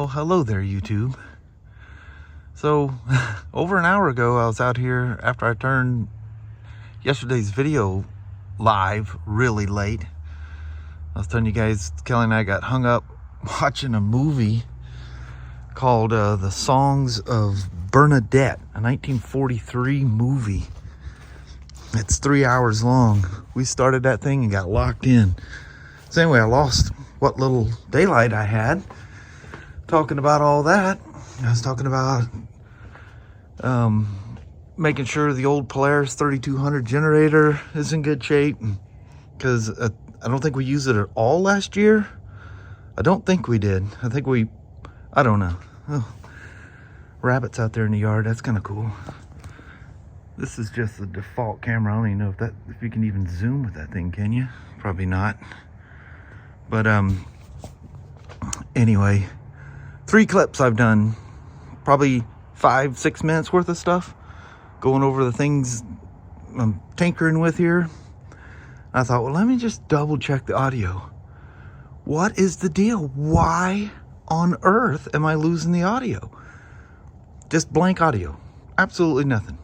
Well, hello there, YouTube. So, over an hour ago, I was out here after I turned yesterday's video live really late. I was telling you guys, Kelly and I got hung up watching a movie called The Songs of Bernadette, a 1943 movie. It's 3 hours long. We started that thing and got locked in. So anyway, I lost what little daylight I had talking about all that. I was talking about making sure the old Polaris 3200 generator is in good shape, because I don't think we used it at all last year. I don't think we did. I don't know. Oh, rabbits out there in the yard. That's kind of cool. This is just the default camera. I don't even know if you can even zoom with that thing, can you? Probably not. But anyway, 3 clips I've done, probably 5-6 minutes worth of stuff, going over the things I'm tinkering with here. I thought, well, let me just double check the audio. What is the deal? Why on earth am I losing the audio? Just blank audio, absolutely nothing.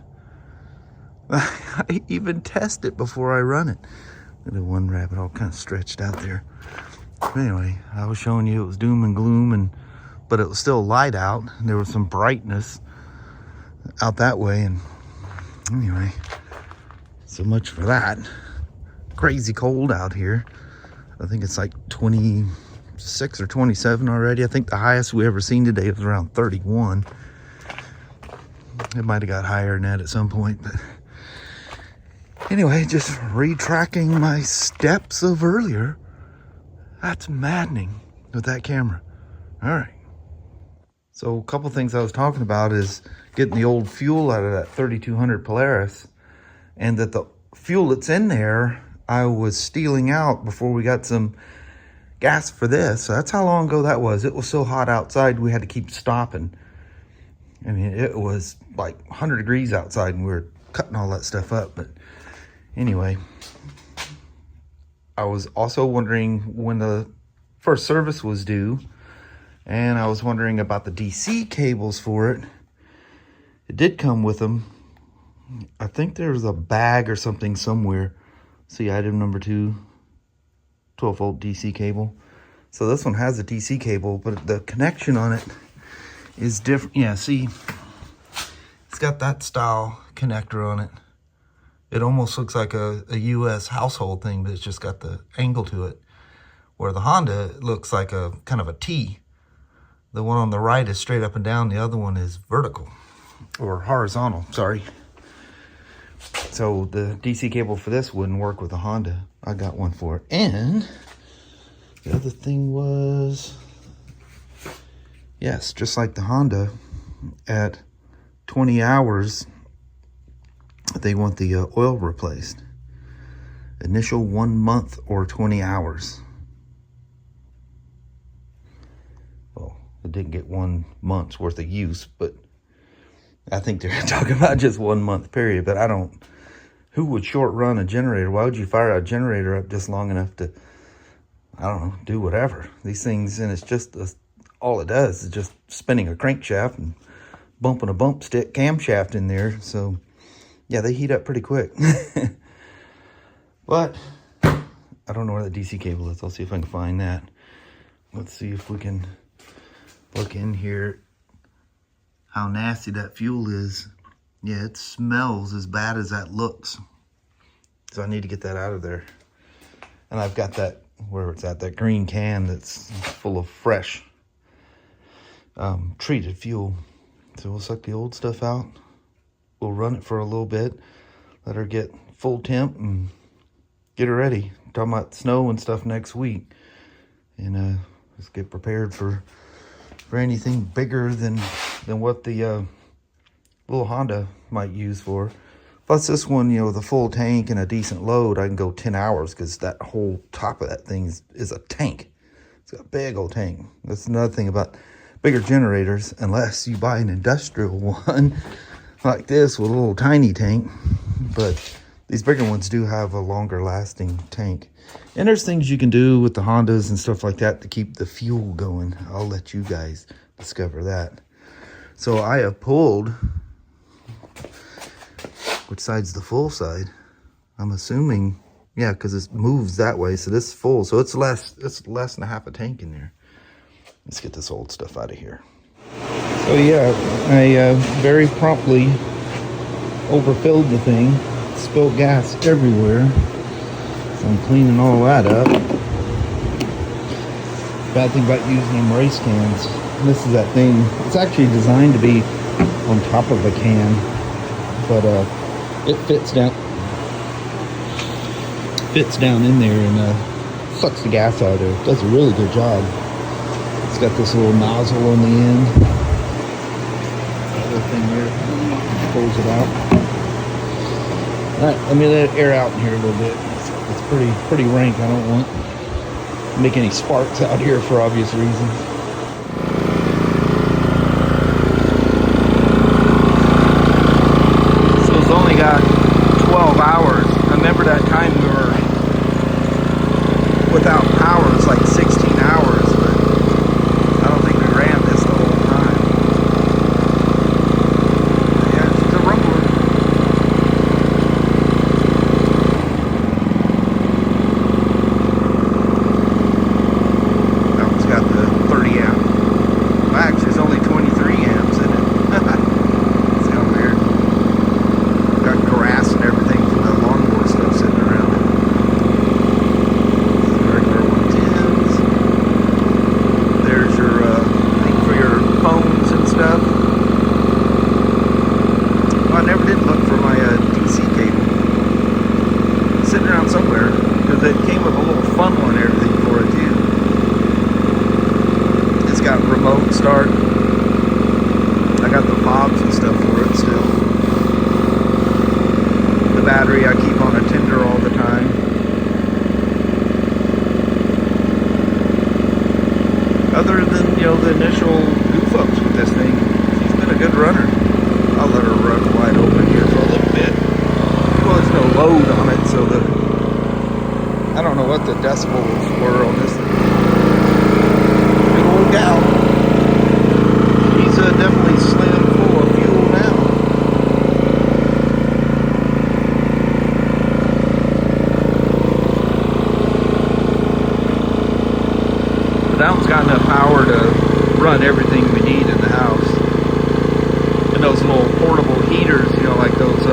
I even test it before I run it. The one rabbit all kind of stretched out there. But anyway, I was showing you it was doom and gloom, but it was still light out, and there was some brightness out that way. And anyway, so much for that. Crazy cold out here. I think it's like 26 or 27 already. I think the highest we ever seen today was around 31. It might have got higher than that at some point, but anyway, just retracking my steps of earlier. That's maddening with that camera. All right. So a couple things I was talking about is getting the old fuel out of that 3200 Polaris, and that the fuel that's in there, I was stealing out before we got some gas for this. So that's how long ago that was. It was so hot outside, we had to keep stopping. I mean, it was like 100 degrees outside, and we were cutting all that stuff up. But anyway, I was also wondering when the first service was due, and I was wondering about the DC cables for it. It did come with them. I think there's a bag or something somewhere. See item number 2, 12-volt DC cable. So this one has a DC cable, but the connection on it is different. Yeah, see, it's got that style connector on it. It almost looks like a US household thing, but it's just got the angle to it. Where the Honda looks like a kind of a T. The one on the right is straight up and down. The other one is vertical or horizontal, sorry. So the DC cable for this wouldn't work with the Honda. I got one for it. And the other thing was, yes, just like the Honda, at 20 hours, they want the oil replaced. Initial 1 month or 20 hours. Well, it didn't get 1 month's worth of use, but I think they're talking about just 1 month period. But I don't, who would short run a generator? Why would you fire a generator up just long enough to, I don't know, do whatever? These things, and it's just, all it does is just spinning a crankshaft and bumping a bump stick camshaft in there. So yeah, they heat up pretty quick. But I don't know where the DC cable is. I'll see if I can find that. Let's see if we can look in here how nasty that fuel is. Yeah, it smells as bad as that looks. So I need to get that out of there. And I've got that, where it's at, that green can that's full of fresh treated fuel. So we'll suck the old stuff out. We'll run it for a little bit, let her get full temp, and get her ready. I'm talking about snow and stuff next week. And let's get prepared for anything bigger than what the little Honda might use for. Plus this one, you know, with a full tank and a decent load, I can go 10 hours because that whole top of that thing is a tank. It's got a big old tank. That's another thing about bigger generators, unless you buy an industrial one like this with a little tiny tank. But These bigger ones do have a longer lasting tank. And there's things you can do with the Hondas and stuff like that to keep the fuel going. I'll let you guys discover that. So I have pulled, which side's the full side? I'm assuming, yeah, because it moves that way. So this is full, so it's less than a half a tank in there. Let's get this old stuff out of here. So yeah, I very promptly overfilled the thing, spilled gas everywhere. So I'm cleaning all that up. Bad thing about using them race cans, and this is that thing, it's actually designed to be on top of a can, but it fits down in there and sucks the gas out of there. It does a really good job. It's got this little nozzle on the end. That little thing there pulls it out. Alright, let me let it air out in here a little bit. It's pretty rank. I don't want to make any sparks out here for obvious reasons. So it's only got 12 hours. I remember that time we were without power. It's like 16 hours, but I don't think we ran this the whole time. Yeah, it's a rumbler. That one's got the 30 amp. Well, actually, it's only 23 amps in it. It's kind of weird. Got grass and everything from the lawnmower stuff sitting around it. Regular 110s. There's your thing for your phones and stuff. Well, I never did look for my DC cable. It's sitting around somewhere because it came with a little funnel and everything for it too. It's got remote start. I got the fobs and stuff for it still. The battery I keep on a tender all the time. Other than, you know, the initial goof ups with this thing, she's been a good runner. I'll let her run wide open here for a little bit. Well, there's no load on it, so I don't know what the decibels were on this thing. Good old gal. She's definitely slammed full of fuel now. But that one's got enough power to run everything we need in the house. And those little portable heaters, you know, like those,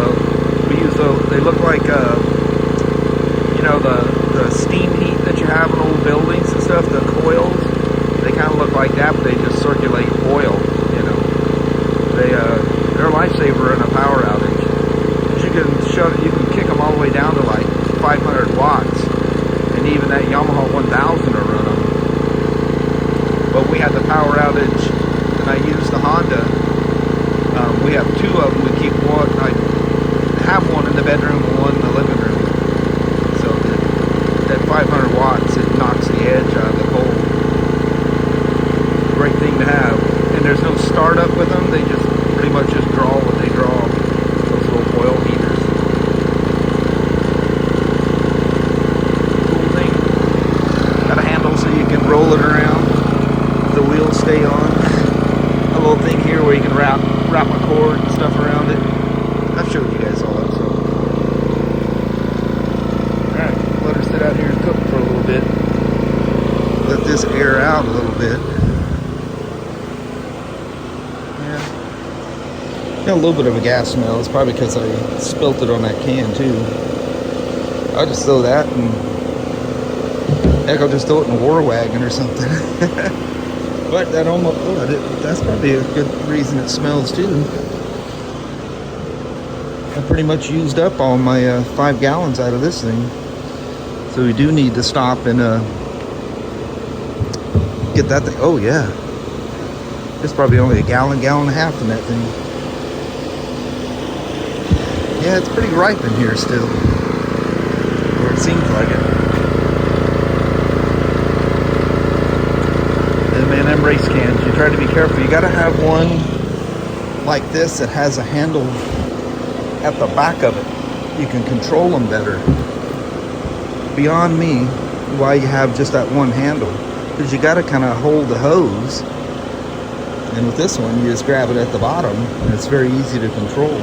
we use those, they look like, you know, the steam heat that you have in old buildings and stuff, the coils. They kind of look like that, but they just circulate oil, you know. They're a lifesaver in a power outage. You can kick them all the way down to like 500 watts, and even that Yamaha 1000 will run them. But we had the power outage, and I used the Honda. We have two of them. We keep one. I have one in the bedroom and one in the living room. So that 500 watts, it knocks the edge out of the pole. Great thing to have. And there's no startup with them. They just pretty much just draw what they draw. Those little oil heaters. Cool thing. Got a handle so you can roll it around. The wheels stay on. A little thing here where you can wrap a cord and stuff around it. I've showed you guys all that stuff before. Alright, let her sit out here and cook for a little bit. Let this air out a little bit. Got a little bit of a gas smell. It's probably because I spilt it on that can too. I'll just throw that and heck, I'll just throw it in a war wagon or something. But that almost, that's probably a good reason it smells too. I pretty much used up all my 5 gallons out of this thing. So we do need to stop and get that thing. Oh yeah. There's probably only a gallon and a half in that thing. Yeah, it's pretty ripe in here still. Or it seems like it. And man, them race cans, you try to be careful. You gotta have one like this that has a handle at the back of it. you can control them better. Beyond me why you have just that one handle, because you got to kind of hold the hose, and with this one you just grab it at the bottom and it's very easy to control.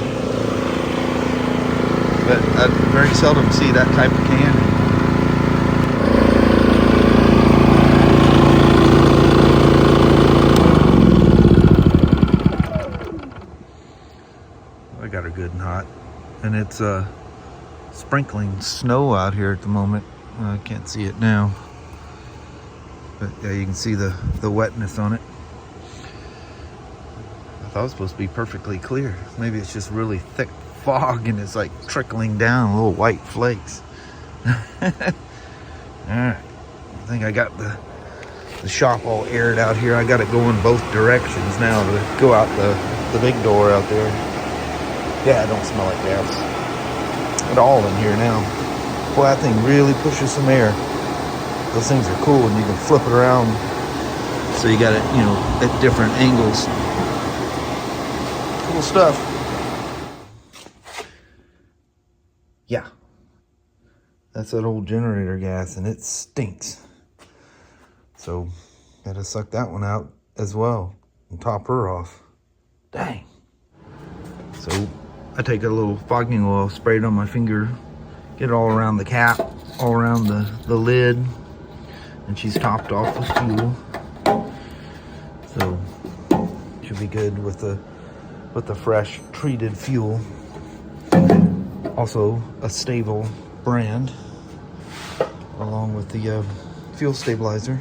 But I very seldom see that type of can. I got her good and hot, and it's sprinkling snow out here at the moment. I can't see it now, but yeah, you can see the wetness on it. I thought it was supposed to be perfectly clear. Maybe it's just really thick fog and it's like trickling down little white flakes. All right, I think I got the shop all aired out here. I got it going both directions now to go out the big door out there. Yeah, it don't smell like gas at all in here now. Boy, that thing really pushes some air. Those things are cool, and you can flip it around so you got it, you know, at different angles. Cool stuff. Yeah, that's that old generator gas, and it stinks. So gotta suck that one out as well and top her off. Dang. So I take a little fogging oil, spray it on my finger, get it all around the cap, all around the lid, and she's topped off with fuel. So should be good with the fresh treated fuel. Also a stable brand, along with the fuel stabilizer.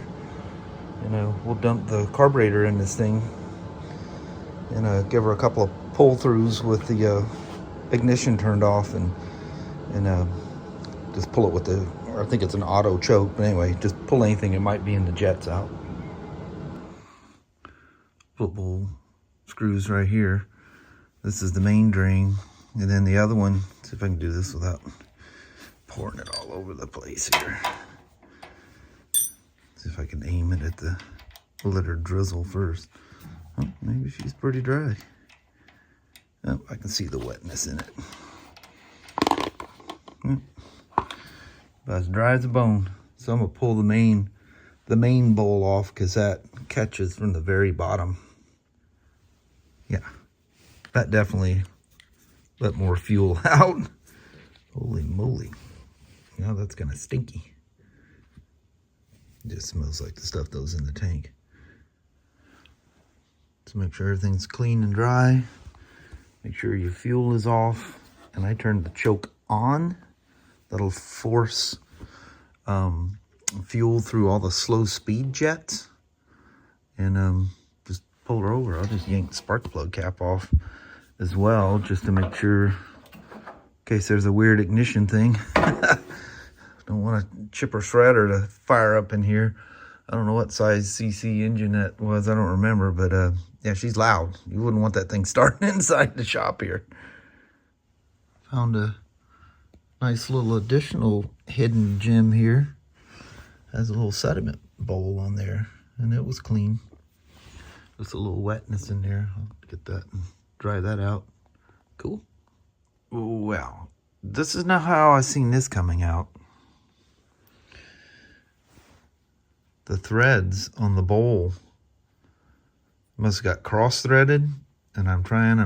And we'll dump the carburetor in this thing and give her a couple of pull throughs with the ignition turned off, and just pull it with the, or I think it's an auto choke, but anyway, just pull anything that might be in the jets out. Football screws right here. This is the main drain, and then the other one, see if I can do this without pouring it all over the place here. See if I can aim it at the litter drizzle first. Oh, maybe she's pretty dry. Oh, I can see the wetness in it. About as dry as a bone. So I'm gonna pull the main bowl off, because that catches from the very bottom. Yeah, that definitely let more fuel out. Holy moly. Now that's kind of stinky. It just smells like the stuff that was in the tank. So make sure everything's clean and dry. Make sure your fuel is off. And I turned the choke on. That'll force fuel through all the slow speed jets. And just pull her over. I'll just yank the spark plug cap off as well, just to make sure, in case there's a weird ignition thing. Don't want a chipper shredder to fire up in here. I don't know what size CC engine that was. I don't remember, but yeah, she's loud. You wouldn't want that thing starting inside the shop here. Found a nice little additional hidden gem here. Has a little sediment bowl on there, and it was clean. Just a little wetness in there. I'll get that and dry that out. Cool. Well, this is not how I seen this coming out. The threads on the bowl must have got cross-threaded, and I'm trying.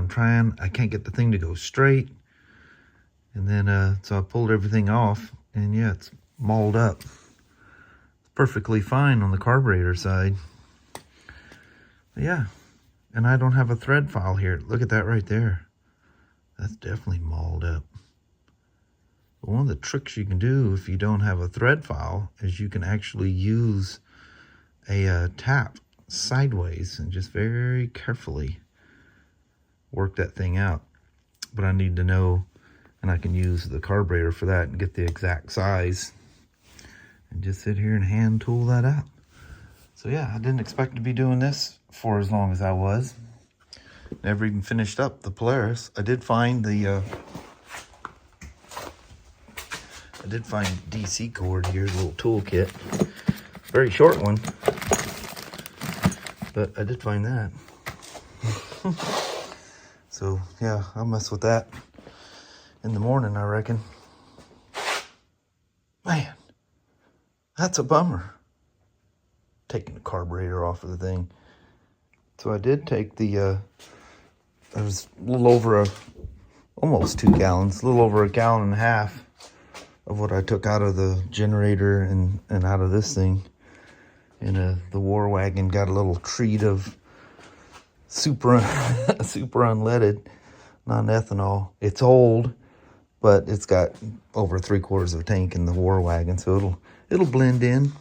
I can't get the thing to go straight. And then, so I pulled everything off, and yeah, it's mauled up. It's perfectly fine on the carburetor side. But yeah, and I don't have a thread file here. Look at that right there. That's definitely mauled up. But one of the tricks you can do if you don't have a thread file is you can actually use a tap sideways and just very carefully work that thing out. But I need to know, and I can use the carburetor for that and get the exact size and just sit here and hand tool that out. So yeah, I didn't expect to be doing this for as long as I was. Never even finished up the Polaris. I did find the DC cord here, a little toolkit. Very short one, but I did find that. So yeah, I'll mess with that in the morning, I reckon. Man, that's a bummer. Taking the carburetor off of the thing. So I did take the, it was a little over almost 2 gallons, a little over 1.5 gallons of what I took out of the generator and out of this thing. And the war wagon got a little treat of super unleaded non-ethanol. It's old, but it's got over 3/4 of a tank in the war wagon, so it'll blend in.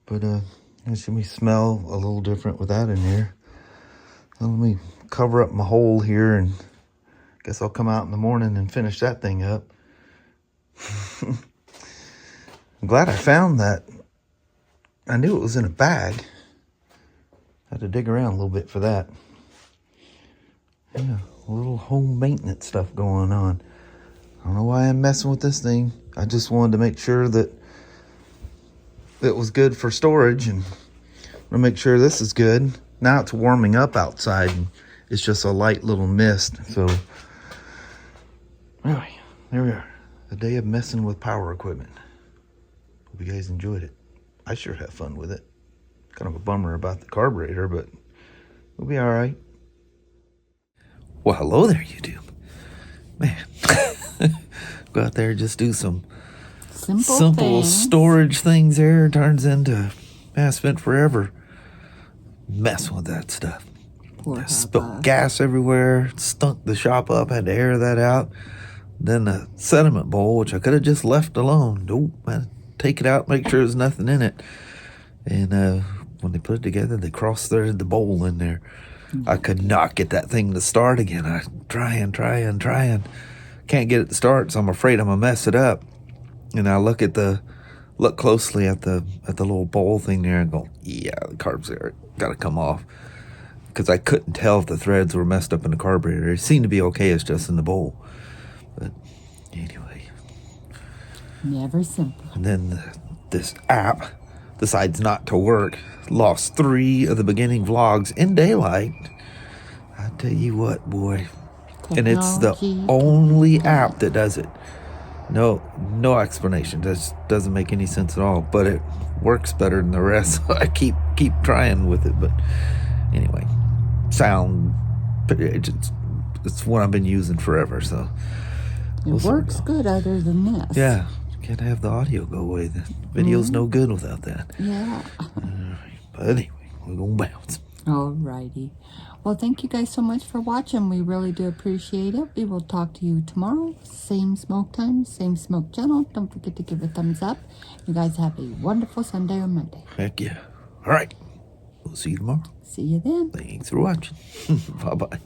But it should smell a little different with that in here. So let me cover up my hole here, and guess I'll come out in the morning and finish that thing up. I'm glad I found that. I knew it was in a bag. Had to dig around a little bit for that. Yeah, a little home maintenance stuff going on. I don't know why I'm messing with this thing. I just wanted to make sure that it was good for storage, and I'm gonna make sure this is good. Now it's warming up outside, and it's just a light little mist. So anyway, there we are. A day of messing with power equipment. Hope you guys enjoyed it. I sure have fun with it. Kind of a bummer about the carburetor, but we'll be all right. Well, hello there, YouTube. Man, go out there and just do some simple storage things there. Turns into, man, I spent forever messing with that stuff. I spilled gas everywhere, stunk the shop up, had to air that out. Then the sediment bowl, which I could have just left alone. Nope, man, take it out, make sure there's nothing in it. And when they put it together, they cross-threaded the bowl in there. I could not get that thing to start again. I trying. Can't get it to start, so I'm afraid I'm gonna mess it up. And I look closely at the little bowl thing there and go, yeah, the carbs there gotta come off. Because I couldn't tell if the threads were messed up in the carburetor. It seemed to be okay, it's just in the bowl. But anyway. Never simple. And then this app decides not to work. Lost 3 of the beginning vlogs in daylight. I tell you what, boy. And it's the only app that does it. No explanation. Just doesn't make any sense at all. But it works better than the rest. So I keep trying with it. But anyway, sound. It's what I've been using forever. So it works good other than this. Yeah. Can't have the audio go away. The video's no good without that. Yeah. But anyway, we're going to bounce. Alrighty. Well, thank you guys so much for watching. We really do appreciate it. We will talk to you tomorrow. Same smoke time, same smoke channel. Don't forget to give a thumbs up. You guys have a wonderful Sunday or Monday. Heck yeah. All right. We'll see you tomorrow. See you then. Thanks for watching. Bye-bye.